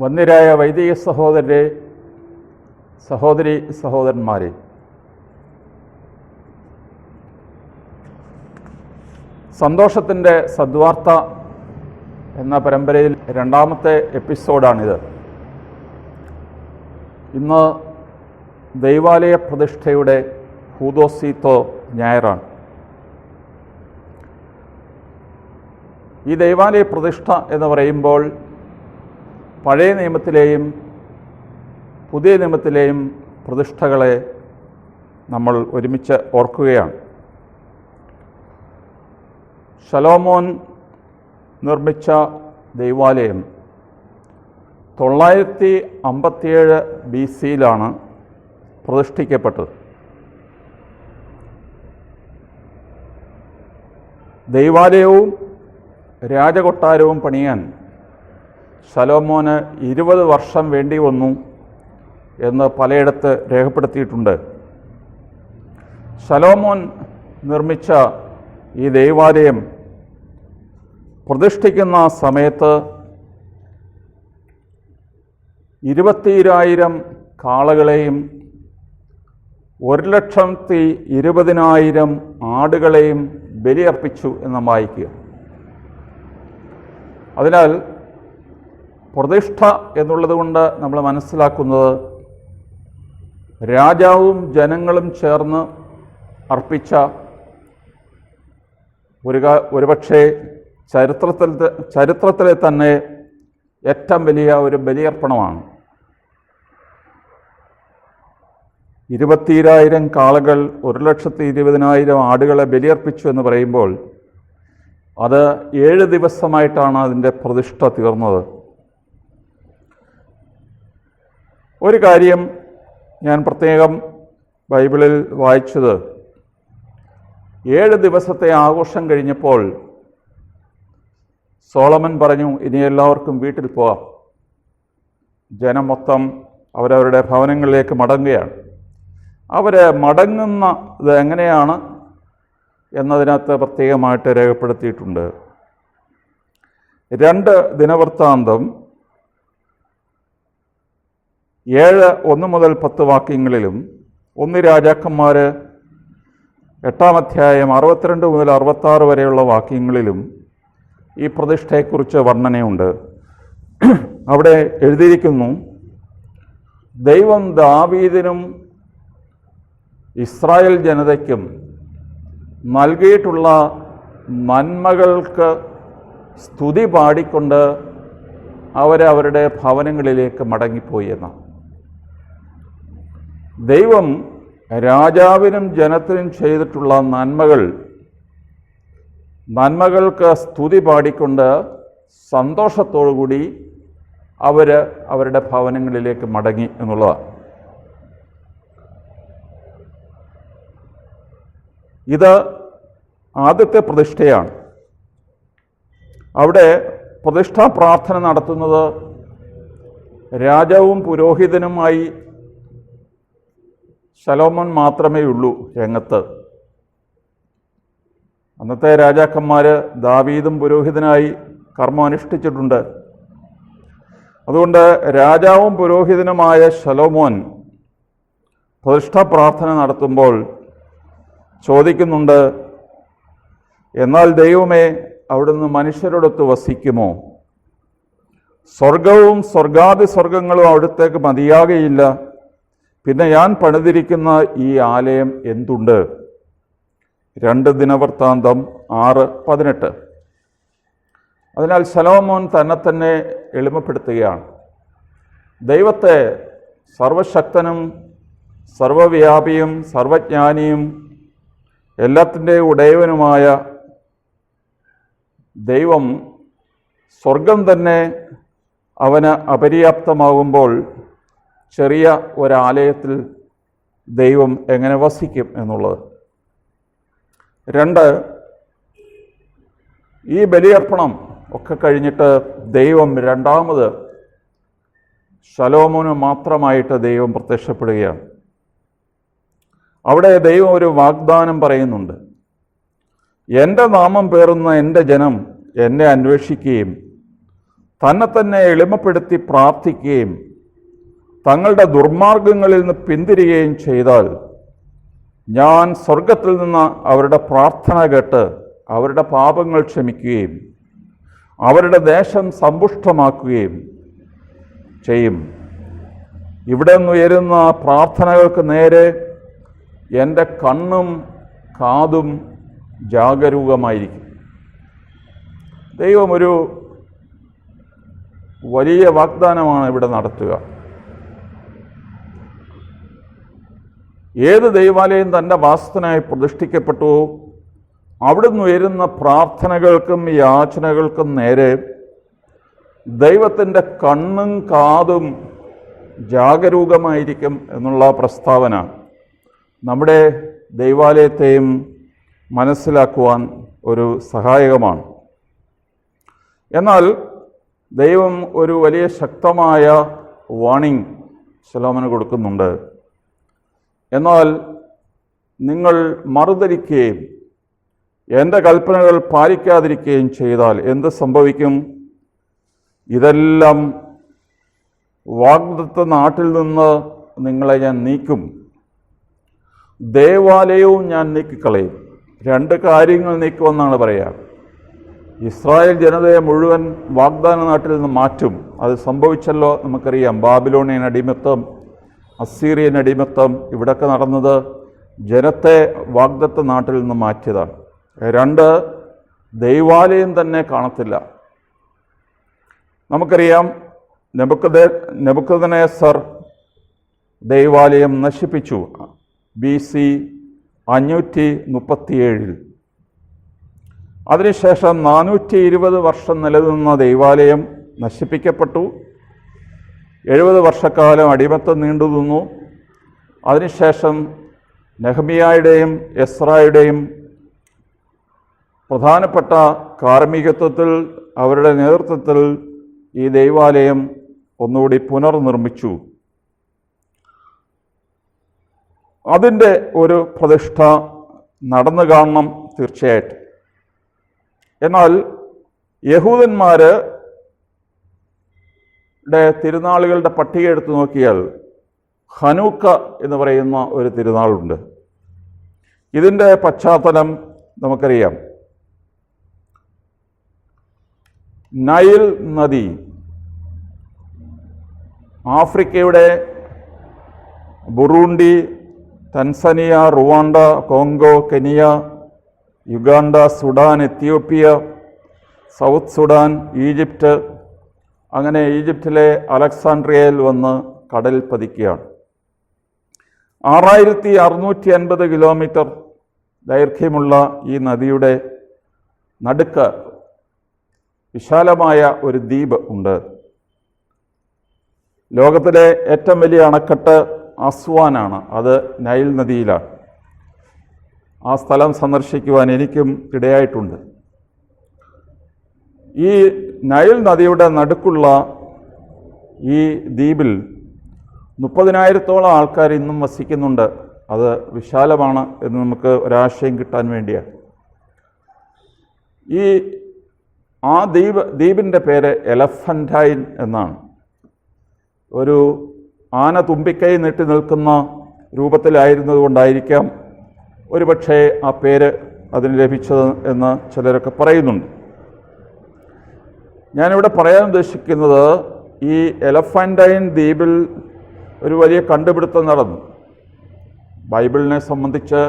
വന്ദ്യരായ വൈദിക സഹോദരരെ, സഹോദരി സഹോദരന്മാരെ, സന്തോഷത്തിൻ്റെ സദ്വാർത്ത എന്ന പരമ്പരയിൽ രണ്ടാമത്തെ എപ്പിസോഡാണിത്. ഇന്ന് ദൈവാലയ പ്രതിഷ്ഠയുടെ ഹൂദോസീത്തോ ഞായറാണ്. ഈ ദൈവാലയ പ്രതിഷ്ഠ എന്ന് പറയുമ്പോൾ പഴയ നിയമത്തിലെയും പുതിയ നിയമത്തിലെയും പ്രതിഷ്ഠകളെ നമ്മൾ ഒരുമിച്ച് ഓർക്കുകയാണ്. ശലോമോൻ നിർമ്മിച്ച ദൈവാലയം 957 BC-യിലാണ് പ്രതിഷ്ഠിക്കപ്പെട്ടത്. ദൈവാലയവും രാജകൊട്ടാരവും പണിയാൻ ശലോമോന് 20 വർഷം വേണ്ടി വന്നു എന്ന് പലയിടത്ത് രേഖപ്പെടുത്തിയിട്ടുണ്ട്. ശലോമോൻ നിർമ്മിച്ച ഈ ദൈവാലയം പ്രതിഷ്ഠിക്കുന്ന സമയത്ത് 22,000 കാളകളെയും 1,20,000 ആടുകളെയും ബലിയർപ്പിച്ചു എന്ന് വായിക്കുക. അതിനാൽ പ്രതിഷ്ഠ എന്നുള്ളത് കൊണ്ട് നമ്മൾ മനസ്സിലാക്കുന്നത് രാജാവും ജനങ്ങളും ചേർന്ന് അർപ്പിച്ച ഒരുപക്ഷെ ചരിത്രത്തിലെ തന്നെ ഏറ്റവും വലിയ ഒരു ബലിയർപ്പണമാണ്. 22,000 കാളകൾ 1,20,000 ആടുകളെ ബലിയർപ്പിച്ചു എന്ന് പറയുമ്പോൾ അത് 7 ദിവസമായിട്ടാണ് അതിൻ്റെ പ്രതിഷ്ഠ തീർന്നത്. ഒരു കാര്യം ഞാൻ പ്രത്യേകം ബൈബിളിൽ വായിച്ചത്, 7 ദിവസത്തെ ആഘോഷം കഴിഞ്ഞപ്പോൾ സോളമൻ പറഞ്ഞു, ഇനി എല്ലാവർക്കും വീട്ടിൽ പോകാം. ജനം മൊത്തം അവരവരുടെ ഭവനങ്ങളിലേക്ക് മടങ്ങുകയാണ്. അവർ മടങ്ങുന്നത് എങ്ങനെയാണ് എന്നതിനകത്ത് പ്രത്യേകമായിട്ട് രേഖപ്പെടുത്തിയിട്ടുണ്ട്. 2 ദിനവൃത്താന്തം 7:1 മുതൽ 10 വാക്യങ്ങളിലും 1 രാജാക്കന്മാർ 8-ാം അധ്യായം 62 മുതൽ 66 വരെയുള്ള വാക്യങ്ങളിലും ഈ പ്രതിഷ്ഠയെക്കുറിച്ച് വർണ്ണനയുണ്ട്. അവിടെ എഴുതിയിരിക്കുന്നു, ദൈവം ദാവീദിനും ഇസ്രായേൽ ജനതയ്ക്കും നൽകിയിട്ടുള്ള നന്മകൾക്ക് സ്തുതി പാടിക്കൊണ്ട് അവരവരുടെ ഭവനങ്ങളിലേക്ക് മടങ്ങിപ്പോയി എന്ന. ദൈവം രാജാവിനും ജനത്തിനും ചെയ്തിട്ടുള്ള നന്മകൾക്ക് സ്തുതി പാടിക്കൊണ്ട് സന്തോഷത്തോടുകൂടി അവരുടെ ഭവനങ്ങളിലേക്ക് മടങ്ങി എന്നുള്ളതാണ്. ഇത് ആദ്യത്തെ പ്രതിഷ്ഠയാണ്. അവിടെ പ്രതിഷ്ഠാ പ്രാർത്ഥന നടത്തുന്നത് രാജാവും പുരോഹിതനുമായി ശലോമോൻ മാത്രമേ ഉള്ളൂ രംഗത്ത്. അന്നത്തെ രാജാക്കന്മാർ ദാവീദും പുരോഹിതനായി കർമ്മം അനുഷ്ഠിച്ചിട്ടുണ്ട്. അതുകൊണ്ട് രാജാവും പുരോഹിതനുമായ ശലോമോൻ പ്രതിഷ്ഠാ പ്രാർത്ഥന നടത്തുമ്പോൾ ചോദിക്കുന്നുണ്ട്, എന്നാൽ ദൈവമേ, അവിടുന്ന് മനുഷ്യരോടൊത്ത് വസിക്കുമോ? സ്വർഗവും സ്വർഗാതിസ്വർഗങ്ങളും അവിടുത്തേക്ക് മതിയാകയില്ല. പിന്നെ ഞാൻ പണിതിരിക്കുന്ന ഈ ആലയം എന്തുണ്ട്? 2 ദിനവൃത്താന്തം 6:18. അതിനാൽ ശലോമോൻ തന്നെ എളിമപ്പെടുത്തുകയാണ്. ദൈവത്തെ സർവശക്തനും സർവവ്യാപിയും സർവജ്ഞാനിയും എല്ലാത്തിൻ്റെയും ഉടയവനുമായ ദൈവം സ്വർഗം തന്നെ അവന് അപര്യാപ്തമാകുമ്പോൾ ചെറിയ ഒരാലയത്തിൽ ദൈവം എങ്ങനെ വസിക്കും എന്നുള്ളത്. 2, ഈ ബലിയർപ്പണം ഒക്കെ കഴിഞ്ഞിട്ട് ദൈവം രണ്ടാമത് ശലോമോന് മാത്രമായിട്ട് ദൈവം പ്രത്യക്ഷപ്പെടുകയാണ്. അവിടെ ദൈവം ഒരു വാഗ്ദാനം പറയുന്നുണ്ട്. എൻ്റെ നാമം പേറുന്ന എൻ്റെ ജനം എന്നെ അന്വേഷിക്കുകയും തന്നെ തന്നെ എളിമപ്പെടുത്തി പ്രാർത്ഥിക്കുകയും തങ്ങളുടെ ദുർമാർഗങ്ങളിൽ നിന്ന് പിന്തിരിയുകയും ചെയ്താൽ ഞാൻ സ്വർഗത്തിൽ നിന്ന് അവരുടെ പ്രാർത്ഥന കേട്ട് അവരുടെ പാപങ്ങൾ ക്ഷമിക്കുകയും അവരുടെ ദേശം സമ്പുഷ്ടമാക്കുകയും ചെയ്യും. ഇവിടെ നിന്നുയരുന്ന പ്രാർത്ഥനകൾക്ക് നേരെ എൻ്റെ കണ്ണും കാതും ജാഗരൂകമായിരിക്കും. ദൈവം ഒരു വലിയ വാഗ്ദാനമാണ് ഇവിടെ നടത്തുക. ഏത് ദൈവാലയം തൻ്റെ വാസത്തിനായി പ്രതിഷ്ഠിക്കപ്പെട്ടുവോ അവിടുന്ന് ഉയരുന്ന പ്രാർത്ഥനകൾക്കും യാചനകൾക്കും നേരെ ദൈവത്തിൻ്റെ കണ്ണും കാതും ജാഗരൂകമായിരിക്കും എന്നുള്ള പ്രസ്താവന നമ്മുടെ ദൈവാലയത്തെയും മനസ്സിലാക്കുവാൻ ഒരു സഹായകമാണ്. എന്നാൽ ദൈവം ഒരു വലിയ ശക്തമായ വാണിംഗ് ശലോമോന് കൊടുക്കുന്നുണ്ട്. എന്നാൽ നിങ്ങൾ മറുതലിക്കുകയും എൻ്റെ കൽപ്പനകൾ പാലിക്കാതിരിക്കുകയും ചെയ്താൽ എന്ത് സംഭവിക്കും? ഇതെല്ലാം വാഗ്ദത്ത നാട്ടിൽ നിന്ന് നിങ്ങളെ ഞാൻ നീക്കും, ദേവാലയവും ഞാൻ നീക്കിക്കളയും. രണ്ട് കാര്യങ്ങൾ നീക്കുമെന്നാണ് പറയുക. ഇസ്രായേൽ ജനതയെ മുഴുവൻ വാഗ്ദാന നാട്ടിൽ നിന്ന് മാറ്റും. അത് സംഭവിച്ചല്ലോ, നമുക്കറിയാം. ബാബിലോണിയൻ അടിമത്തം, അസീറിയൻ അടിമത്തം, ഇവിടെയൊക്കെ നടന്നത് ജനത്തെ വാഗ്ദത്ത നാട്ടിൽ നിന്ന് മാറ്റിയതാണ്. രണ്ട്, ദൈവാലയം തന്നെ കാണത്തില്ല. നമുക്കറിയാം, നെബൂഖദ്നേസർ ദൈവാലയം നശിപ്പിച്ചു BC 537. അതിനുശേഷം 420 വർഷം നിലനിന്ന ദൈവാലയം നശിപ്പിക്കപ്പെട്ടു. 70 വർഷക്കാലം അടിമത്തം നീണ്ടുനിന്നു. അതിനുശേഷം നെഹമ്യായുടെയും എസ്രായുടെയും പ്രധാനപ്പെട്ട കാർമ്മികത്വത്തിൽ, അവരുടെ നേതൃത്വത്തിൽ ഈ ദൈവാലയം ഒന്നുകൂടി പുനർനിർമ്മിച്ചു. അതിൻ്റെ ഒരു പ്രതിഷ്ഠ നടന്നു കാണണം തീർച്ചയായിട്ടും. എന്നാൽ യഹൂദന്മാരുടെ തിരുനാളുകളുടെ പട്ടിക എടുത്തു നോക്കിയാൽ ഹനൂക്ക എന്ന് പറയുന്ന ഒരു തിരുനാളുണ്ട്. ഇതിൻ്റെ പശ്ചാത്തലം നമുക്കറിയാം. നൈൽ നദി ആഫ്രിക്കയുടെ ബുറൂണ്ടി, Tanzania, Rwanda, Congo, Kenya, Uganda, Sudan, Ethiopia, south Sudan, Egypt, അങ്ങനെ ഈജിപ്തിലെ അലക്സാൻഡ്രിയയിൽ വന്ന് കടലിൽ പതിക്കുകയാണ്. 6650 കിലോമീറ്റർ ദൈർഘ്യമുള്ള ഈ നദിയുടെ നടുക്ക് വിശാലമായ ഒരു ദ്വീപ് ഉണ്ട്. ലോകത്തിലെ ഏറ്റവും വലിയ അണക്കെട്ട് അസ്വാനാണ്. അത് നൈൽ നദിയിലാണ്. ആ സ്ഥലം സന്ദർശിക്കുവാൻ എനിക്കും ഇടയായിട്ടുണ്ട്. ഈ നൈൽ നദിയുടെ നടുക്കുള്ള ഈ ദ്വീപിൽ 30,000-ഓളം ആൾക്കാർ ഇന്നും വസിക്കുന്നുണ്ട്. അത് വിശാലമാണ് എന്ന് നമുക്ക് ഒരാശയം കിട്ടാൻ വേണ്ടിയാണ്. ആ ദ്വീപിൻ്റെ പേര് എലഫൻ്റൈൻ എന്നാണ്. ഒരു ആന തുമ്പിക്കൈ നീട്ടി നിൽക്കുന്ന രൂപത്തിലായിരുന്നതുകൊണ്ടായിരിക്കാം ഒരുപക്ഷെ ആ പേര് അതിന് ലഭിച്ചത് എന്ന് ചിലരൊക്കെ പറയുന്നുണ്ട്. ഞാനിവിടെ പറയാൻ ഉദ്ദേശിക്കുന്നത്, ഈ എലഫൻ്റൈൻ ദ്വീപിൽ ഒരു വലിയ കണ്ടുപിടുത്തം നടന്നു. ബൈബിളിനെ സംബന്ധിച്ച്,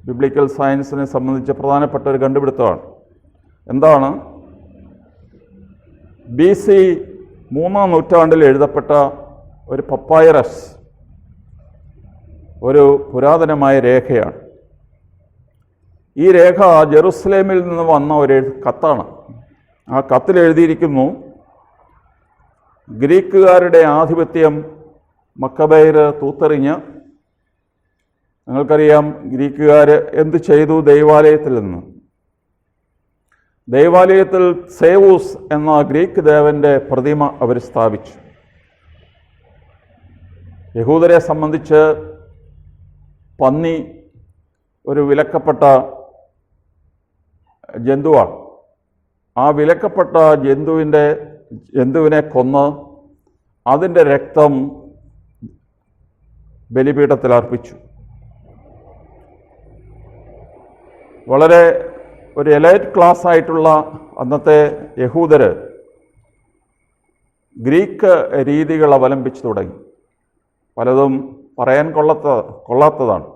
ബിബ്ലിക്കൽ സയൻസിനെ സംബന്ധിച്ച് പ്രധാനപ്പെട്ട ഒരു കണ്ടുപിടുത്തമാണ്. എന്താണ്? BC 3-ാം നൂറ്റാണ്ടിൽ എഴുതപ്പെട്ട ഒരു പപ്പായറസ്, ഒരു പുരാതനമായ രേഖയാണ്. ഈ രേഖ ജെറുസലേമിൽ നിന്ന് വന്ന ഒരു കത്താണ്. ആ കത്തിൽ എഴുതിയിരിക്കുന്നു, ഗ്രീക്കുകാരുടെ ആധിപത്യം മക്കബയർ തൂത്തെറിഞ്ഞ്, നിങ്ങൾക്കറിയാം ഗ്രീക്കുകാർ എന്ത് ചെയ്തു ദൈവാലയത്തിൽ നിന്ന്. ദൈവാലയത്തിൽ സേവൂസ് എന്ന ഗ്രീക്ക് ദേവൻ്റെ പ്രതിമ അവർ സ്ഥാപിച്ചു. യഹൂദരെ സംബന്ധിച്ച് പന്നി ഒരു വിലക്കപ്പെട്ട ജന്തുവാണ്. ആ വിലക്കപ്പെട്ട ജന്തുവിൻ്റെ ജന്തുവിനെ കൊന്ന് അതിൻ്റെ രക്തം ബലിപീഠത്തിൽ അർപ്പിച്ചു. വളരെ ഒരു എലൈറ്റ് ക്ലാസ് ആയിട്ടുള്ള അന്നത്തെ യഹൂദർ ഗ്രീക്ക് രീതികൾ അവലംബിച്ചു തുടങ്ങി. പലതും പറയാൻ കൊള്ളാത്തതാണ്.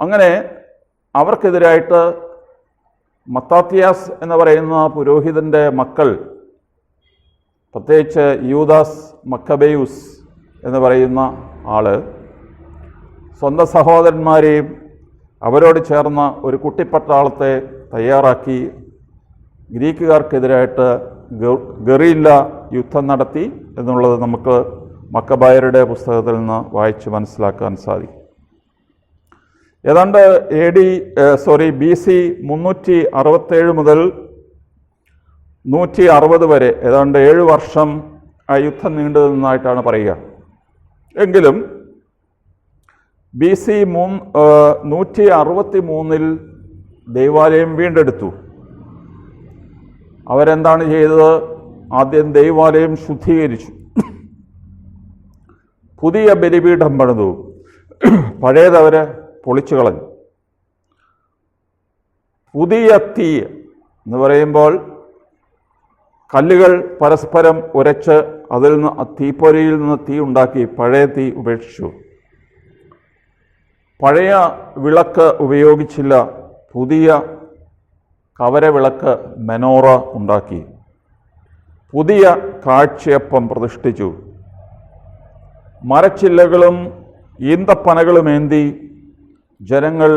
അങ്ങനെ അവർക്കെതിരായിട്ട് മത്താത്തിയാസ് എന്ന് പറയുന്ന പുരോഹിതൻ്റെ മക്കൾ, പ്രത്യേകിച്ച് യൂദാസ് മക്കബേയൂസ് എന്ന് പറയുന്ന ആള്, സ്വന്തം സഹോദരന്മാരെയും അവരോട് ചേർന്ന ഒരു കുട്ടിപ്പട്ടാളത്തെ തയ്യാറാക്കി ഗ്രീക്കുകാർക്കെതിരായിട്ട് ഗറില്ല യുദ്ധം നടത്തി എന്നുള്ളത് നമുക്ക് മക്കബായരുടെ പുസ്തകത്തിൽ നിന്ന് വായിച്ച് മനസ്സിലാക്കാൻ സാധിക്കും. ഏതാണ്ട് BC 367 മുതൽ 160 വരെ ഏതാണ്ട് 7 വർഷം ആ യുദ്ധം നീണ്ടു നിന്നതായിട്ടാണ് പറയുക. എങ്കിലും BC 163 ദൈവാലയം വീണ്ടെടുത്തു. അവരെന്താണ് ചെയ്തത്? ആദ്യം ദൈവാലയം ശുദ്ധീകരിച്ചു, പുതിയ ബലിപീഠം പണിതു, പഴയതവർ പൊളിച്ചു കളഞ്ഞു. പുതിയ തീ എന്ന് പറയുമ്പോൾ കല്ലുകൾ പരസ്പരം ഉരച്ച് അതിൽ നിന്ന് തീപ്പൊരിയിൽ നിന്ന് തീ ഉണ്ടാക്കി പഴയ തീ ഉപേക്ഷിച്ചു. പഴയ വിളക്ക് ഉപയോഗിച്ചില്ല, പുതിയ കവരവിളക്ക് മെനോറ ഉണ്ടാക്കി. പുതിയ കാഴ്ചയപ്പം പ്രതിഷ്ഠിച്ചു. മരച്ചില്ലകളും ഈന്തപ്പനകളുമേന്തി ജനങ്ങൾ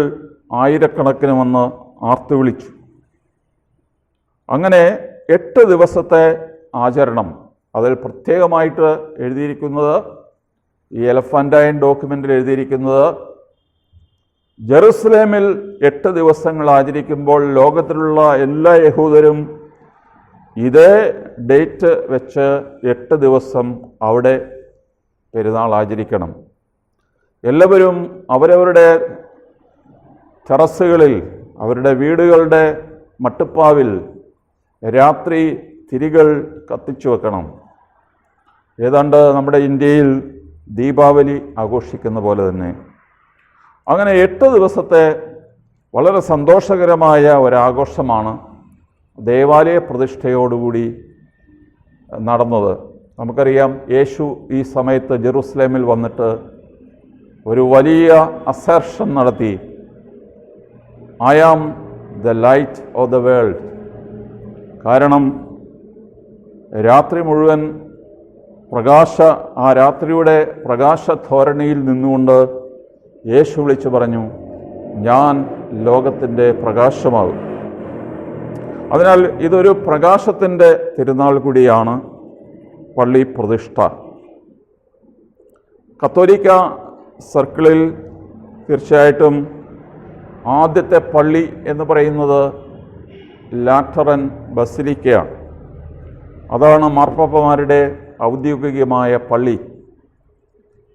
ആയിരക്കണക്കിന് വന്ന് ആർത്തുവിളിച്ചു. അങ്ങനെ 8 ദിവസത്തെ ആചരണം. അതിൽ പ്രത്യേകമായിട്ട് എഴുതിയിരിക്കുന്നത്, ഈ എലഫന്റൈൻ ഡോക്യുമെൻ്റിൽ എഴുതിയിരിക്കുന്നത്, ജെറുസലേമിൽ 8 ദിവസങ്ങൾ ആചരിക്കുമ്പോൾ ലോകത്തിലുള്ള എല്ലാ യഹൂദരും ഇതേ ഡേറ്റ് വെച്ച് 8 ദിവസം അവിടെ പെരുന്നാൾ ആചരിക്കണം. എല്ലാവരും അവരവരുടെ ടെറസുകളിൽ, അവരുടെ വീടുകളുടെ മട്ടുപ്പാവിൽ രാത്രി തിരികൾ കത്തിച്ചു വെക്കണം. ഏതാണ്ട് നമ്മുടെ ഇന്ത്യയിൽ ദീപാവലി ആഘോഷിക്കുന്ന പോലെ തന്നെ. അങ്ങനെ 8 ദിവസത്തെ വളരെ സന്തോഷകരമായ ഒരാഘോഷമാണ് ദേവാലയ പ്രതിഷ്ഠയോടുകൂടി നടന്നത്. നമുക്കറിയാം, യേശു ഈ സമയത്ത് ജെറുസലേമിൽ വന്നിട്ട് ഒരു വലിയ അസർഷൻ നടത്തി. I am the light of the world. കാരണം രാത്രി മുഴുവൻ ആ രാത്രിയുടെ പ്രകാശധോരണിയിൽ നിന്നുകൊണ്ട് യേശു വിളിച്ചു പറഞ്ഞു, ഞാൻ ലോകത്തിൻ്റെ പ്രകാശമാകും. അതിനാൽ ഇതൊരു പ്രകാശത്തിൻ്റെ തിരുനാൾ കൂടിയാണ് പള്ളി പ്രതിഷ്ഠ. കത്തോലിക്ക സർക്കിളിൽ തീർച്ചയായിട്ടും ആദ്യത്തെ പള്ളി എന്ന് പറയുന്നത് ലാറ്ററൻ ബസിലിക്കയാണ്. അതാണ് മാർപ്പാപ്പമാരുടെ ഔദ്യോഗികമായ പള്ളി.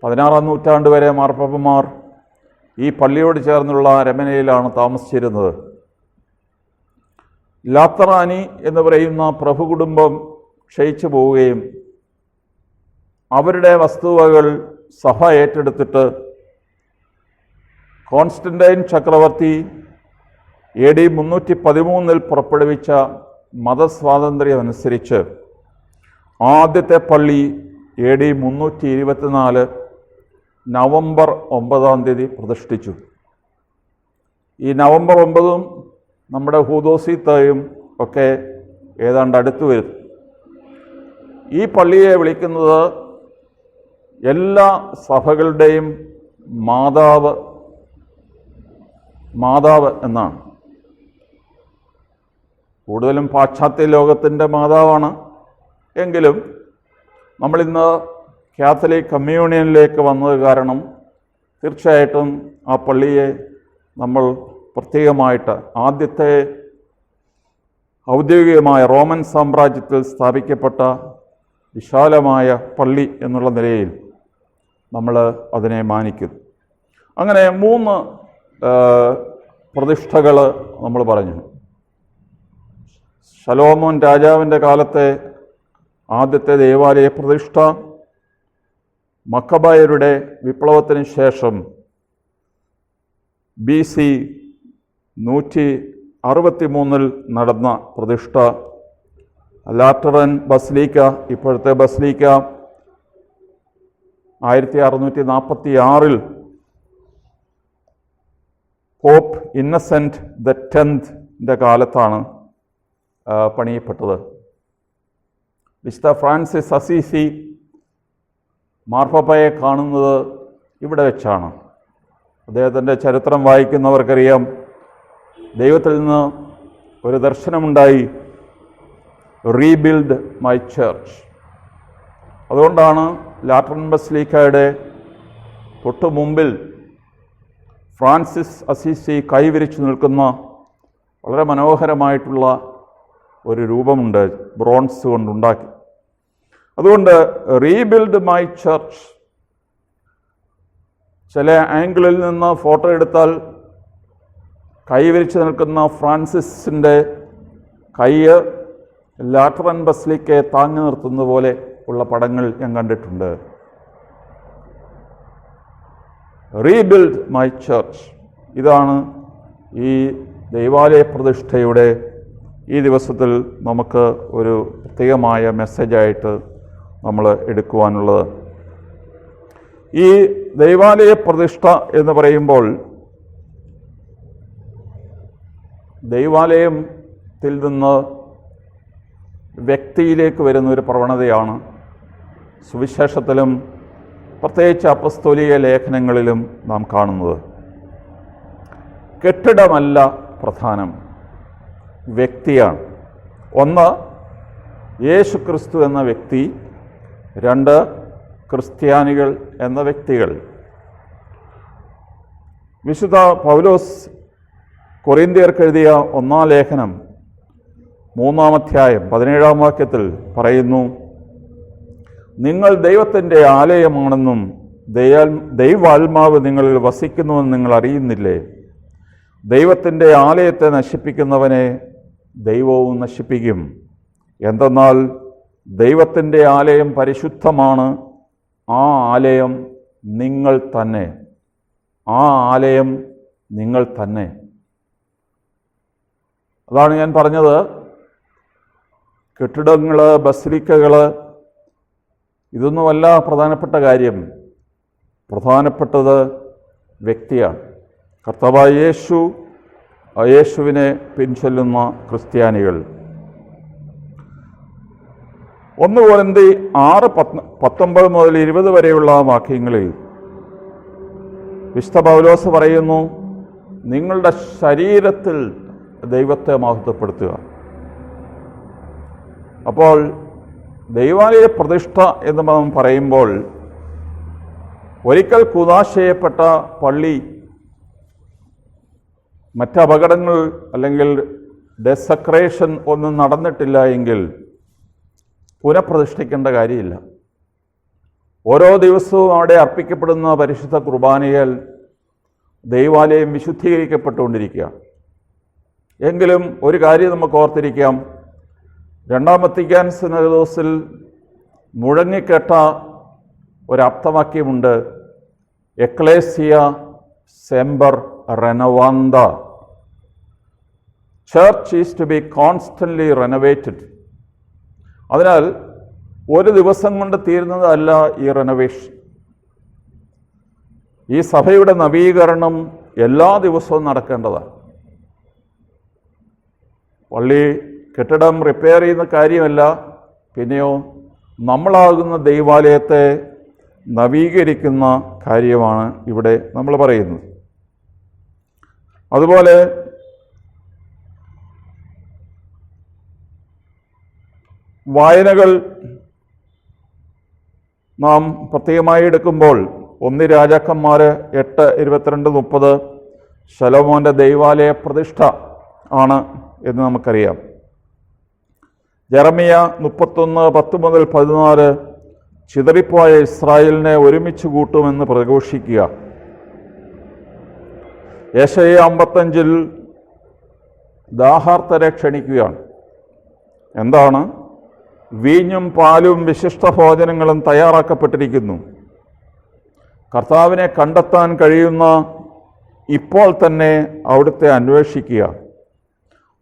16-ാം നൂറ്റാണ്ട് വരെ മാർപ്പാപ്പമാർ ഈ പള്ളിയോട് ചേർന്നുള്ള അരമനയിലാണ് താമസിച്ചിരുന്നത്. ലാത്തറാനി എന്ന് പറയുന്ന പ്രഭുകുടുംബം ക്ഷയിച്ചു പോവുകയും അവരുടെ വസ്തുവകൾ സഭ ഏറ്റെടുത്തിട്ട് കോൺസ്റ്റന്റൈൻ ചക്രവർത്തി AD 313 പുറപ്പെടുവിച്ച മതസ്വാതന്ത്ര്യമനുസരിച്ച് ആദ്യത്തെ പള്ളി AD 324 നവംബർ 9 പ്രതിഷ്ഠിച്ചു. ഈ നവംബർ 9 നമ്മുടെ ഹൂദോസീത്തയും ഒക്കെ ഏതാണ്ട് അടുത്തു വരും. ഈ പള്ളിയെ വിളിക്കുന്നത് എല്ലാ സഭകളുടെയും മാതാവ് എന്നാണ്. കൂടുതലും പാശ്ചാത്യ ലോകത്തിൻ്റെ മാതാവാണ്. എങ്കിലും നമ്മളിന്ന് കാത്തലിക് കമ്മ്യൂണിയനിലേക്ക് വന്നത് കാരണം തീർച്ചയായിട്ടും ആ പള്ളിയെ നമ്മൾ പ്രത്യേകമായിട്ട് ആദ്യത്തെ ഔദ്യോഗികമായ റോമൻ സാമ്രാജ്യത്തിൽ സ്ഥാപിക്കപ്പെട്ട വിശാലമായ പള്ളി എന്നുള്ള നിലയിൽ നമ്മൾ അതിനെ മാനിക്കുന്നു. അങ്ങനെ 3 പ്രതിഷ്ഠകൾ നമ്മൾ പറഞ്ഞു. ശലോമോൻ രാജാവിൻ്റെ കാലത്തെ ആദ്യത്തെ ദേവാലയ പ്രതിഷ്ഠ മക്കബായരുടെ വിപ്ലവത്തിന് ശേഷം BC 163 നടന്ന പ്രതിഷ്ഠ. ലാറ്ററൻ ബസിലിക്ക, ഇപ്പോഴത്തെ ബസിലിക്ക 1646 പോപ്പ് ഇന്നസെൻ്റ് X കാലത്താണ് പണിയപ്പെട്ടത്. വിശുദ്ധ ഫ്രാൻസിസ് അസീസി മാർപ്പാപ്പയെ കാണുന്നത് ഇവിടെ വെച്ചാണ്. അദ്ദേഹത്തിൻ്റെ ചരിത്രം വായിക്കുന്നവർക്കറിയാം, ദൈവത്തിൽ നിന്ന് ഒരു ദർശനമുണ്ടായി, റീബിൽഡ് മൈ ചർച്ച്. അതുകൊണ്ടാണ് ലാറ്ററൻ ബസിലിക്കയുടെ തൊട്ടു മുമ്പിൽ ഫ്രാൻസിസ് അസീസി കൈവിരിച്ചു നിൽക്കുന്ന വളരെ മനോഹരമായിട്ടുള്ള ഒരു രൂപമുണ്ട്, ബ്രോൺസ് കൊണ്ടുണ്ടാക്കി. അതുകൊണ്ട് റീബിൽഡ് മൈ ചർച്ച്. ചില ആംഗിളിൽ നിന്ന് ഫോട്ടോ എടുത്താൽ കൈവിരിച്ച് നിൽക്കുന്ന ഫ്രാൻസിസിൻ്റെ കൈ ലാറ്ററൻ ബസിലിക്കയെ താങ്ങി നിർത്തുന്ന പോലെ ഉള്ള പടങ്ങൾ ഞാൻ കണ്ടിട്ടുണ്ട്. റീബിൽഡ് മൈ ചർച്ച്, ഇതാണ് ഈ ദൈവാലയ പ്രതിഷ്ഠയുടെ ഈ ദിവസത്തിൽ നമുക്ക് ഒരു പ്രത്യേകമായ മെസ്സേജായിട്ട് നമ്മൾ എടുക്കുവാനുള്ളത്. ഈ ദൈവാലയ പ്രതിഷ്ഠ എന്ന് പറയുമ്പോൾ ദൈവാലയത്തിൽ നിന്ന് വ്യക്തിയിലേക്ക് വരുന്നൊരു പ്രവണതയാണ് സുവിശേഷത്തിലും പ്രത്യേകിച്ച് അപ്പസ്തോലിക ലേഖനങ്ങളിലും നാം കാണുന്നത്. കെട്ടിടമല്ല പ്രധാനം, വ്യക്തിയാണ്. ഒന്ന്, യേശു ക്രിസ്തു എന്ന വ്യക്തി. രണ്ട്, ക്രിസ്ത്യാനികൾ എന്ന വ്യക്തികൾ. വിശുദ്ധ പൗലോസ് കൊറിന്ത്യർക്ക് എഴുതിയ 1-ാം ലേഖനം 3-ാം അധ്യായം 17-ാം വാക്യത്തിൽ പറയുന്നു, നിങ്ങൾ ദൈവത്തിൻ്റെ ആലയമാണെന്നും ദൈവാത്മാവ് നിങ്ങളിൽ വസിക്കുന്നുവെന്ന് നിങ്ങൾ അറിയുന്നില്ലേ? ദൈവത്തിൻ്റെ ആലയത്തെ നശിപ്പിക്കുന്നവനെ ദൈവവും നശിപ്പിക്കും. എന്തെന്നാൽ ദൈവത്തിൻ്റെ ആലയം പരിശുദ്ധമാണ്, ആ ആലയം നിങ്ങൾ തന്നെ. ആ ആലയം നിങ്ങൾ തന്നെ. അതാണ് ഞാൻ പറഞ്ഞത്, കെട്ടിടങ്ങൾ, ബസിലിക്കകൾ, ഇതൊന്നുമല്ല പ്രധാനപ്പെട്ട കാര്യം. പ്രധാനപ്പെട്ടത് വ്യക്തിയാണ്. കർത്താവായ യേശു, യേശുവിനെ പിൻചൊല്ലുന്ന ക്രിസ്ത്യാനികൾ. 1 കൊരിന്ത്യർ 6:19 മുതൽ 20 വരെയുള്ള വാക്യങ്ങളിൽ വിശുദ്ധ പൗലോസ് പറയുന്നു, നിങ്ങളുടെ ശരീരത്തിൽ ദൈവത്തെ മഹത്വപ്പെടുത്തുക. അപ്പോൾ ദൈവാലയ പ്രതിഷ്ഠ എന്ന് നാം പറയുമ്പോൾ ഒരിക്കൽ കുദാശ ചെയ്യപ്പെട്ട പള്ളി മറ്റപകടങ്ങൾ അല്ലെങ്കിൽ ഡെസക്രേഷൻ ഒന്നും നടന്നിട്ടില്ല എങ്കിൽ പുനഃപ്രതിഷ്ഠിക്കേണ്ട കാര്യമില്ല. ഓരോ ദിവസവും അവിടെ അർപ്പിക്കപ്പെടുന്ന പരിശുദ്ധ കുർബാനയാൽ ദൈവാലയം വിശുദ്ധീകരിക്കപ്പെട്ടുകൊണ്ടിരിക്കുക. എങ്കിലും ഒരു കാര്യം നമുക്ക് ഓർത്തിരിക്കാം, 2-ാം വത്തിക്കാൻ സിനോദോസിൽ മുഴങ്ങിക്കേട്ട ഒരർത്ഥവാക്യമുണ്ട്, എക്ലേസിയ സെമ്പർ റെനോവാന്ത. Church is to be constantly renovated. അതിനാൽ ഒരു ദിവസം കൊണ്ട് തീരുന്നതല്ല ഈ റെനോവേഷൻ. ഈ സഭയുടെ നവീകരണം എല്ലാ ദിവസവും നടക്കേണ്ടതാണ്. പള്ളി കെട്ടിടം റിപ്പയർ ചെയ്യുന്ന കാര്യമല്ല, പിന്നെയോ നമ്മളാകുന്ന ദൈവാലയത്തെ നവീകരിക്കുന്ന കാര്യമാണ് ഇവിടെ നമ്മൾ പറയുന്നത്. അതുപോലെ വായനകൾ നാം പ്രത്യേകമായി എടുക്കുമ്പോൾ 1 രാജാക്കന്മാർ 8:22-30 ശലോമോൻ്റെ ദൈവാലയ പ്രതിഷ്ഠ ആണ് എന്ന് നമുക്കറിയാം. ജെറമിയ 31:10 മുതൽ 14 ചിതറിപ്പോയ ഇസ്രായേലിനെ ഒരുമിച്ച് കൂട്ടുമെന്ന് പ്രഘോഷിക്കുക. യെശയ്യ 55 ദാഹാർത്തരെ ക്ഷണിക്കുകയാണ്. എന്താണ്? വീഞ്ഞും പാലും വിശിഷ്ട ഭോജനങ്ങളും തയ്യാറാക്കപ്പെട്ടിരിക്കുന്നു. കർത്താവിനെ കണ്ടെത്താൻ കഴിയുന്ന ഇപ്പോൾ തന്നെ അവിടുത്തെ അന്വേഷിക്കുക.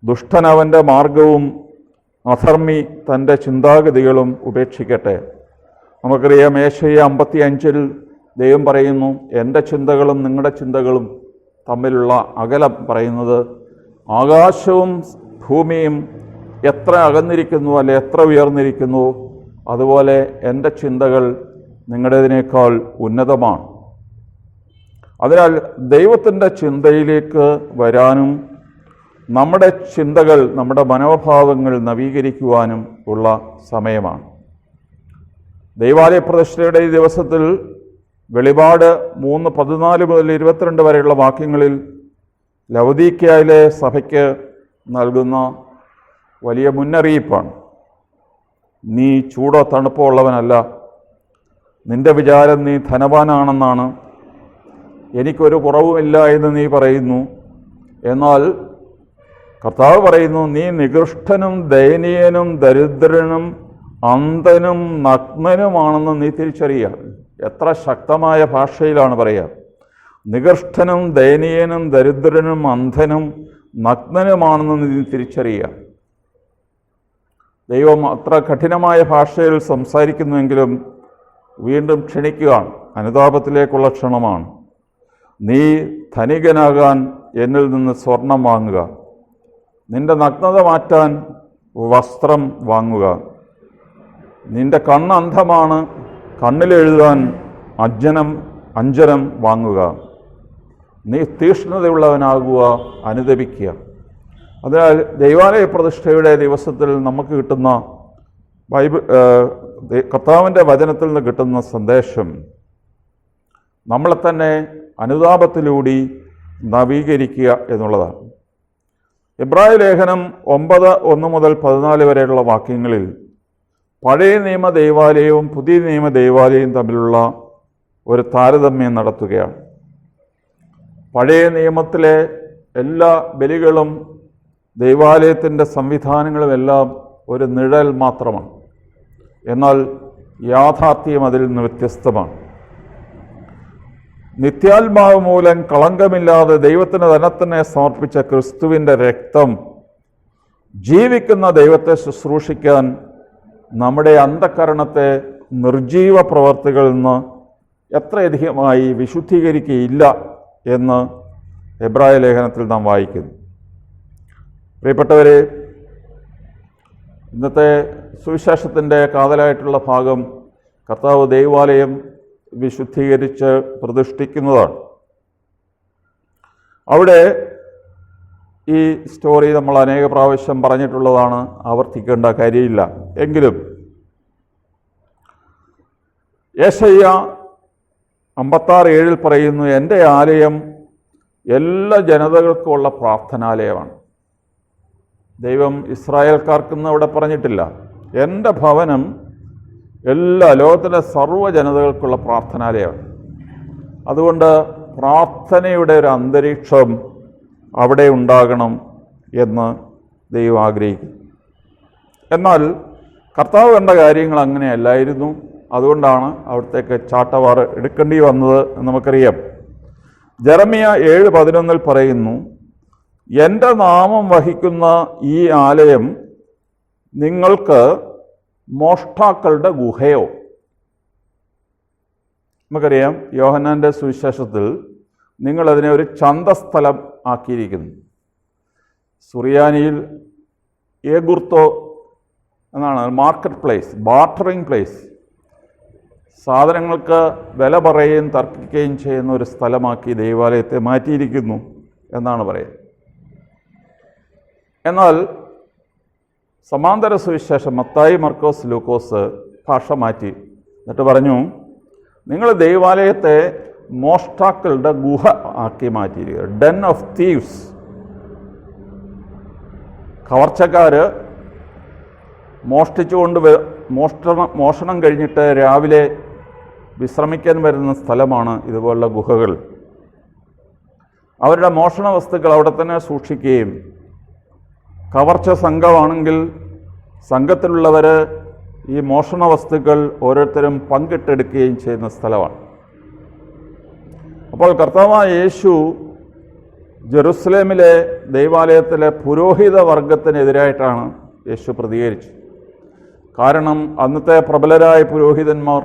ദുഷ്ടൻ അവൻ്റെ മാർഗവും അധർമ്മി തൻ്റെ ചിന്താഗതികളും ഉപേക്ഷിക്കട്ടെ. നമുക്കറിയാം യേശയ്യ 55 ദൈവം പറയുന്നു, എൻ്റെ ചിന്തകളും നിങ്ങളുടെ ചിന്തകളും തമ്മിലുള്ള അകലം പറയുന്നത് ആകാശവും ഭൂമിയും എത്ര അകന്നിരിക്കുന്നു അല്ലെ എത്ര ഉയർന്നിരിക്കുന്നു, അതുപോലെ എൻ്റെ ചിന്തകൾ നിങ്ങളുടേതിനേക്കാൾ ഉന്നതമാണ്. അതിനാൽ ദൈവത്തിൻ്റെ ചിന്തയിലേക്ക് വരാനും നമ്മുടെ ചിന്തകൾ, നമ്മുടെ മനോഭാവങ്ങൾ നവീകരിക്കുവാനും ഉള്ള സമയമാണ്. ദൈവാലയ പ്രതിഷ്ഠയുടെ ഈ ദിവസത്തിൽ വെളിപാട് 3:14 മുതൽ 22 വരെയുള്ള വാക്യങ്ങളിൽ ലവദീക്കയിലെ സഭയ്ക്ക് നൽകുന്ന വലിയ മുന്നറിയിപ്പാണ്. നീ ചൂടോ തണുപ്പോ ഉള്ളവനല്ല, നിന്റെ വിചാരം നീ ധനവാനാണെന്നാണ്, എനിക്കൊരു കുറവുമില്ല എന്ന് നീ പറയുന്നു. എന്നാൽ കർത്താവ് പറയുന്നു, നീ നികൃഷ്ടനും ദയനീയനും ദരിദ്രനും അന്ധനും നഗ്നനുമാണെന്ന് നീ തിരിച്ചറിയുക. എത്ര ശക്തമായ ഭാഷയിലാണ് പറയുക. നികൃഷ്ടനും ദയനീയനും ദരിദ്രനും അന്ധനും നഗ്നനുമാണെന്ന് നീ തിരിച്ചറിയുക. ദൈവം അത്ര കഠിനമായ ഭാഷയിൽ സംസാരിക്കുന്നുവെങ്കിലും വീണ്ടും ക്ഷണിക്കുകയാണ്. അനുതാപത്തിലേക്കുള്ള ക്ഷണമാണ്. നീ ധനികനാകാൻ എന്നിൽ നിന്ന് സ്വർണം വാങ്ങുക, നിന്റെ നഗ്നത മാറ്റാൻ വസ്ത്രം വാങ്ങുക, നിന്റെ കണ്ണ് അന്ധമാണ്, കണ്ണിലെഴുതാൻ അഞ്ജനം വാങ്ങുക, നീ തീക്ഷ്ണതയുള്ളവനാകുക, അനുദപിക്കുക. അതിനാൽ ദൈവാലയ പ്രതിഷ്ഠയുടെ ദിവസത്തിൽ നമുക്ക് കിട്ടുന്ന കർത്താവിൻ്റെ വചനത്തിൽ നിന്ന് കിട്ടുന്ന സന്ദേശം നമ്മളെ തന്നെ അനുതാപത്തിലൂടെ നവീകരിക്കുക എന്നുള്ളതാണ്. എബ്രായ ലേഖനം 9:1 മുതൽ 14 വരെയുള്ള വാക്യങ്ങളിൽ പഴയ നിയമ ദൈവാലയവും പുതിയ നിയമ ദൈവാലയവും തമ്മിലുള്ള ഒരു താരതമ്യം നടത്തുകയാണ്. പഴയ നിയമത്തിലെ എല്ലാ ബലികളും ദൈവാലയത്തിൻ്റെ സംവിധാനങ്ങളുമെല്ലാം ഒരു നിഴൽ മാത്രമാണ്. എന്നാൽ യാഥാർത്ഥ്യം അതിൽ നിന്ന് വ്യത്യസ്തമാണ്. നിത്യാത്മാവ് മൂലം കളങ്കമില്ലാതെ ദൈവത്തിന് തന്നെ സമർപ്പിച്ച ക്രിസ്തുവിൻ്റെ രക്തം ജീവിക്കുന്ന ദൈവത്തെ ശുശ്രൂഷിക്കാൻ നമ്മുടെ അന്ധകരണത്തെ നിർജീവ പ്രവർത്തികളിൽ നിന്ന് എത്രയധികമായി വിശുദ്ധീകരിക്കുകയില്ല എന്ന് എബ്രായ ലേഖനത്തിൽ നാം വായിക്കുന്നു. പ്രിയപ്പെട്ടവരെ, ഇന്നത്തെ സുവിശേഷത്തിൻ്റെ കാതലായിട്ടുള്ള ഭാഗം കർത്താവ് ദൈവാലയം വിശുദ്ധീകരിച്ച് പ്രതിഷ്ഠിക്കുന്നതാണ്. അവിടെ ഈ സ്റ്റോറി നമ്മൾ അനേക പ്രാവശ്യം പറഞ്ഞിട്ടുള്ളതാണ്, ആവർത്തിക്കേണ്ട കാര്യമില്ല. എങ്കിലും യേശയ്യ 56:7 പറയുന്നു, എൻ്റെ ആലയം എല്ലാ ജനതകൾക്കുമുള്ള പ്രാർത്ഥനാലയമാണ്. ദൈവം ഇസ്രായേൽക്കാർക്കെന്ന് അവിടെ പറഞ്ഞിട്ടില്ല. എൻ്റെ ഭവനം എല്ലാ ലോകത്തിലെ സർവ്വജനതകൾക്കുള്ള പ്രാർത്ഥനാലയമാണ്. അതുകൊണ്ട് പ്രാർത്ഥനയുടെ ഒരു അന്തരീക്ഷം അവിടെ ഉണ്ടാകണം എന്ന് ദൈവം ആഗ്രഹിക്കുന്നു. എന്നാൽ കർത്താവ് കണ്ട കാര്യങ്ങൾ അങ്ങനെയല്ലായിരുന്നു. അതുകൊണ്ടാണ് അവിടത്തേക്ക് ചാട്ടവാറ് എടുക്കേണ്ടി വന്നത് എന്ന് നമുക്കറിയാം. ജെറമ്യ 7:11 പറയുന്നു, എൻ്റെ നാമം വഹിക്കുന്ന ഈ ആലയം നിങ്ങൾക്ക് മോഷ്ടാക്കളുടെ ഗുഹയോ. നമുക്കറിയാം യോഹന്നാൻ്റെ സുവിശേഷത്തിൽ നിങ്ങളതിനെ ഒരു ചന്തസ്ഥലം ആക്കിയിരിക്കുന്നു. സുറിയാനിയിൽ ഏഗുർത്തോ എന്നാണ് മാർക്കറ്റ് പ്ലേസ്, ബാർട്ടറിങ് പ്ലേസ്. സാധനങ്ങൾക്ക് വില പറയുകയും തർക്കിക്കുകയും ചെയ്യുന്ന ഒരു സ്ഥലമാക്കി ദൈവാലയത്തെ മാറ്റിയിരിക്കുന്നു എന്നാണ് പറയുന്നത്. എന്നാൽ സമാന്തര സുവിശേഷം മത്തായി, മർക്കോസ്, ലൂക്കോസ് ഭാഷ മാറ്റി എന്നിട്ട് പറഞ്ഞു, നിങ്ങൾ ദൈവാലയത്തെ മോഷ്ടാക്കളുടെ ഗുഹ ആക്കി മാറ്റിയിരിക്കുക, ഡെൻ ഓഫ് തീവ്സ്. കവർച്ചക്കാർ മോഷണം കഴിഞ്ഞിട്ട് രാവിലെ വിശ്രമിക്കാൻ വരുന്ന സ്ഥലമാണ് ഇതുപോലുള്ള ഗുഹകൾ. അവരുടെ മോഷണ വസ്തുക്കൾ അവിടെ തന്നെ സൂക്ഷിക്കുകയും കവർച്ച സംഘമാണെങ്കിൽ സംഘത്തിലുള്ളവർ ഈ മോഷണ വസ്തുക്കൾ ഓരോരുത്തരും പങ്കിട്ടെടുക്കുകയും ചെയ്യുന്ന സ്ഥലമാണ്. അപ്പോൾ കർത്താവായ യേശു ജെറുസലേമിലെ ദൈവാലയത്തിലെ പുരോഹിത വർഗത്തിനെതിരായിട്ടാണ് യേശു പ്രതികരിച്ചത്. കാരണം അന്നത്തെ പ്രബലരായ പുരോഹിതന്മാർ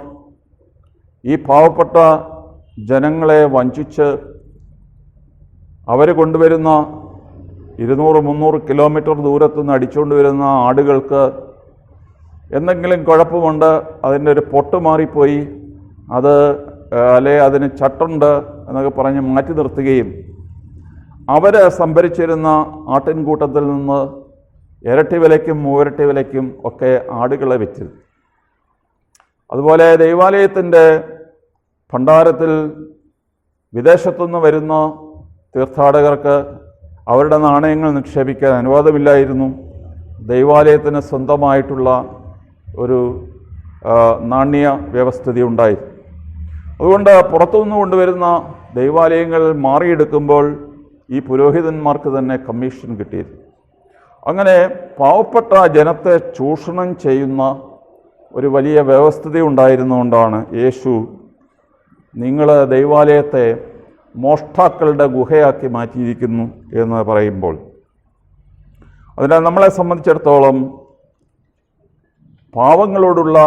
ഈ പാവപ്പെട്ട ജനങ്ങളെ വഞ്ചിച്ച് അവർ കൊണ്ടുവരുന്ന 200-300 കിലോമീറ്റർ ദൂരത്തുനിന്ന് അടിച്ചുകൊണ്ട് വരുന്ന ആടുകൾക്ക് എന്തെങ്കിലും കുഴപ്പമുണ്ട്, അതിൻ്റെ ഒരു പൊട്ട് മാറിപ്പോയി, അതിന് ചട്ടുണ്ട് എന്നൊക്കെ പറഞ്ഞ് മാറ്റി നിർത്തുകയും അവർ സംഭരിച്ചിരുന്ന ആട്ടിൻകൂട്ടത്തിൽ നിന്ന് ഇരട്ടി വിലയ്ക്കും 3 വിലയ്ക്കും ഒക്കെ ആടുകളെ വിറ്റ്. അതുപോലെ ദൈവാലയത്തിൻ്റെ ഭണ്ഡാരത്തിൽ വിദേശത്തുനിന്ന് വരുന്ന തീർത്ഥാടകർക്ക് അവരുടെ നാണയങ്ങൾ നിക്ഷേപിക്കാൻ അനുവാദമില്ലായിരുന്നു. ദൈവാലയത്തിന് സ്വന്തമായിട്ടുള്ള ഒരു നാണ്യ വ്യവസ്ഥിതി ഉണ്ടായി. അതുകൊണ്ട് പുറത്തുനിന്ന് കൊണ്ടുവരുന്ന ദൈവാലയങ്ങൾ മാറിയെടുക്കുമ്പോൾ ഈ പുരോഹിതന്മാർക്ക് തന്നെ കമ്മീഷൻ കിട്ടിയിരുന്നു. അങ്ങനെ പാവപ്പെട്ട ജനത്തെ ചൂഷണം ചെയ്യുന്ന ഒരു വലിയ വ്യവസ്ഥിതി ഉണ്ടായിരുന്നുകൊണ്ടാണ് യേശു നിങ്ങൾ ദൈവാലയത്തെ മോഷ്ടാക്കളുടെ ഗുഹയാക്കി മാറ്റിയിരിക്കുന്നു എന്ന് പറയുമ്പോൾ, അതിനാൽ നമ്മളെ സംബന്ധിച്ചിടത്തോളം പാവങ്ങളോടുള്ള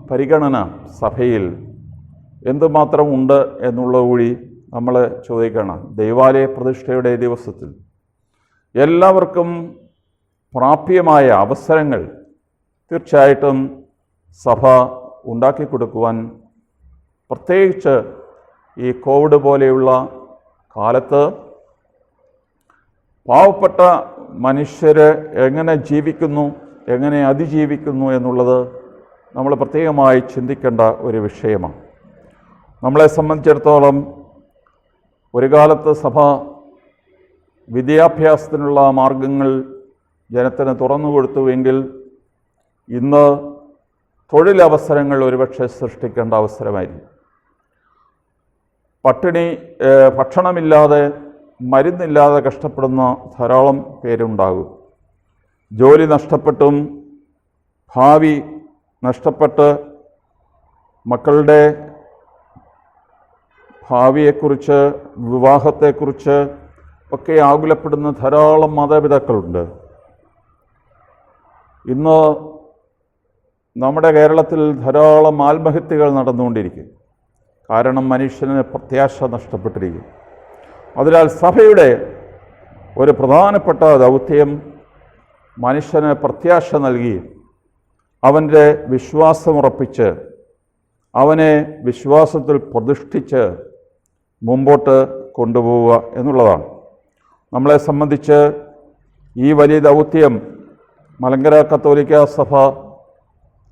പരിഗണന സഭയിൽ എന്തുമാത്രം ഉണ്ട് എന്നുള്ളത് കൂടി നമ്മൾ ചോദിക്കണം. ദൈവാലയ പ്രതിഷ്ഠയുടെ ദിവസത്തിൽ എല്ലാവർക്കും പ്രാപ്യമായ അവസരങ്ങൾ തീർച്ചയായിട്ടും സഭ ഉണ്ടാക്കിക്കൊടുക്കുവാൻ, പ്രത്യേകിച്ച് ഈ കോവിഡ് പോലെയുള്ള കാലത്ത് പാവപ്പെട്ട മനുഷ്യർ എങ്ങനെ ജീവിക്കുന്നു, എങ്ങനെ അതിജീവിക്കുന്നു എന്നുള്ളത് നമ്മൾ പ്രത്യേകമായി ചിന്തിക്കേണ്ട ഒരു വിഷയമാണ്. നമ്മളെ സംബന്ധിച്ചിടത്തോളം ഒരു കാലത്ത് സഭ വിദ്യാഭ്യാസത്തിനുള്ള മാർഗങ്ങൾ ജനത്തിന് തുറന്നു കൊടുത്തുവെങ്കിൽ ഇന്ന് തൊഴിലവസരങ്ങൾ ഒരുപക്ഷെ സൃഷ്ടിക്കേണ്ട അവസരമായിരിക്കും. ഭക്ഷണമില്ലാതെ മരുന്നില്ലാതെ കഷ്ടപ്പെടുന്ന ധാരാളം പേരുണ്ടാകും. ജോലി നഷ്ടപ്പെട്ടും ഭാവി നഷ്ടപ്പെട്ട് മക്കളുടെ ഭാവിയെക്കുറിച്ച് വിവാഹത്തെക്കുറിച്ച് ഒക്കെ ആകുലപ്പെടുന്ന ധാരാളം മാതാപിതാക്കളുണ്ട്. ഇന്ന് നമ്മുടെ കേരളത്തിൽ ധാരാളം ആത്മഹത്യകൾ നടന്നുകൊണ്ടിരിക്കും. കാരണം മനുഷ്യന് പ്രത്യാശ നഷ്ടപ്പെട്ടിരിക്കും. അതിനാൽ സഭയുടെ ഒരു പ്രധാനപ്പെട്ട ദൗത്യം മനുഷ്യന് പ്രത്യാശ നൽകി അവൻ്റെ വിശ്വാസമുറപ്പിച്ച് അവനെ വിശ്വാസത്തിൽ പ്രതിഷ്ഠിച്ച് മുമ്പോട്ട് കൊണ്ടുപോവുക എന്നുള്ളതാണ്. നമ്മളെ സംബന്ധിച്ച് ഈ വലിയ ദൗത്യം മലങ്കര കത്തോലിക്ക സഭ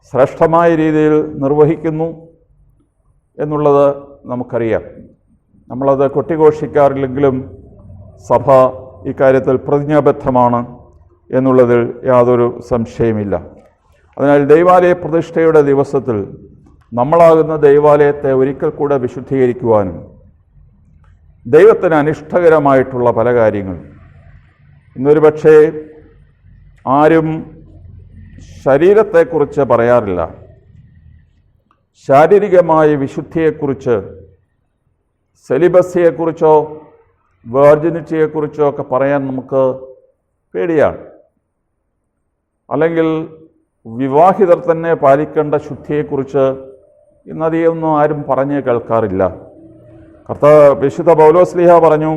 ശ്രേഷ്ഠമായ രീതിയിൽ നിർവഹിക്കുന്നു എന്നുള്ളത് നമുക്കറിയാം. നമ്മളത് കൊട്ടിഘോഷിക്കാറില്ലെങ്കിലും സഭ ഇക്കാര്യത്തിൽ പ്രതിജ്ഞാബദ്ധമാണ് എന്നുള്ളതിൽ യാതൊരു സംശയമില്ല. അതിനാൽ ദൈവാലയ പ്രതിഷ്ഠയുടെ ദിവസത്തിൽ നമ്മളാകുന്ന ദൈവാലയത്തെ ഒരിക്കൽ കൂടെ വിശുദ്ധീകരിക്കുവാനും ദൈവത്തിന് അനിഷ്ടകരമായിട്ടുള്ള പല കാര്യങ്ങൾ ഇന്നൊരു പക്ഷേ ആരും ശരീരത്തെക്കുറിച്ച് പറയാറില്ല. ശാരീരികമായ വിശുദ്ധിയെക്കുറിച്ച്, സെലിബസിയെക്കുറിച്ചോ വേർജിനിറ്റിയെക്കുറിച്ചോ ഒക്കെ പറയാൻ നമുക്ക് പേടിയാണ്. അല്ലെങ്കിൽ വിവാഹിതർ തന്നെ പാലിക്കേണ്ട ശുദ്ധിയെക്കുറിച്ച് ഇന്നധികമൊന്നും ആരും പറഞ്ഞ് കേൾക്കാറില്ല. വിശുദ്ധ പൗലോസ്ലീഹ പറഞ്ഞു,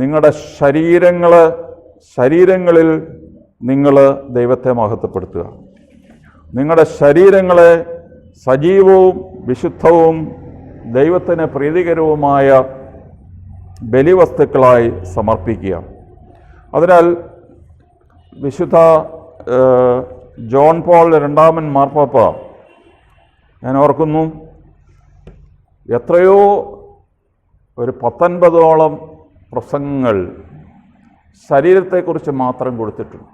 നിങ്ങളുടെ ശരീരങ്ങളിൽ നിങ്ങൾ ദൈവത്തെ മഹത്വപ്പെടുത്തുക. നിങ്ങളുടെ ശരീരങ്ങളെ സജീവവും വിശുദ്ധവും ദൈവത്തിന് പ്രീതികരവുമായ ബലിവസ്തുക്കളായി സമർപ്പിക്കുക. അതിനാൽ വിശുദ്ധ ജോൺ പോൾ രണ്ടാമൻ മാർപ്പാപ്പ, ഞാൻ ഓർക്കുന്നു, എത്രയോ ഒരു 19ഓളം പ്രസംഗങ്ങൾ ശരീരത്തെക്കുറിച്ച് മാത്രം കൊടുത്തിട്ടുണ്ട്.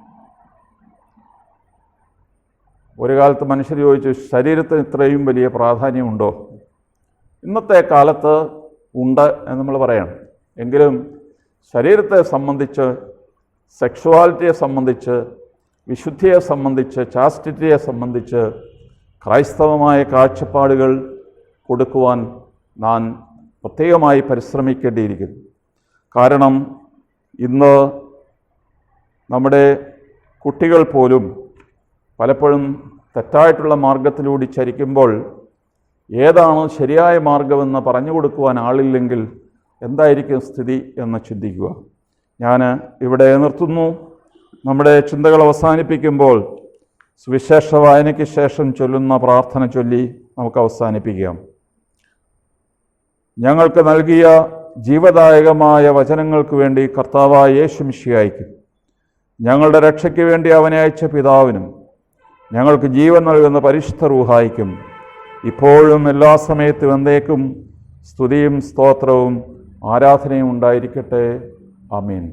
ഒരു കാലത്ത് മനുഷ്യർ ചോദിച്ചു, ശരീരത്തിന് ഇത്രയും വലിയ പ്രാധാന്യമുണ്ടോ? ഇന്നത്തെ കാലത്ത് ഉണ്ട് എന്ന് നമ്മൾ പറയണം. എങ്കിലും ശരീരത്തെ സംബന്ധിച്ച്, സെക്ഷുവാലിറ്റിയെ സംബന്ധിച്ച്, വിശുദ്ധിയെ സംബന്ധിച്ച്, ചാസ്റ്റിറ്റിയെ സംബന്ധിച്ച് ക്രൈസ്തവമായ കാഴ്ചപ്പാടുകൾ കൊടുക്കുവാൻ നാം പ്രത്യേകമായി പരിശ്രമിക്കേണ്ടിയിരിക്കുന്നു. കാരണം ഇന്ന് നമ്മുടെ കുട്ടികൾ പോലും പലപ്പോഴും തെറ്റായിട്ടുള്ള മാർഗത്തിലൂടെ ചരിക്കുമ്പോൾ ഏതാണ് ശരിയായ മാർഗമെന്ന് പറഞ്ഞു കൊടുക്കുവാൻ ആളില്ലെങ്കിൽ എന്തായിരിക്കും സ്ഥിതി എന്ന് ചിന്തിക്കുക. ഞാൻ ഇവിടെ നിർത്തുന്നു. നമ്മുടെ ചിന്തകൾ അവസാനിപ്പിക്കുമ്പോൾ സുവിശേഷ വായനയ്ക്ക് ശേഷം ചൊല്ലുന്ന പ്രാർത്ഥന ചൊല്ലി നമുക്ക് അവസാനിപ്പിക്കാം. ഞങ്ങൾക്ക് നൽകിയ ജീവദായകമായ വചനങ്ങൾക്ക് വേണ്ടി കർത്താവായ യേശു മിശിഹായ്ക്കും ഞങ്ങളുടെ രക്ഷയ്ക്ക് വേണ്ടി അവനെ അയച്ച പിതാവിനും ഞങ്ങൾക്ക് ജീവൻ നൽകുന്ന പരിശുദ്ധ റൂഹായിക്കും ഇപ്പോഴും എല്ലാ സമയത്തും എന്നേക്കും സ്തുതിയും സ്തോത്രവും ആരാധനയും ഉണ്ടായിരിക്കട്ടെ. ആമീൻ.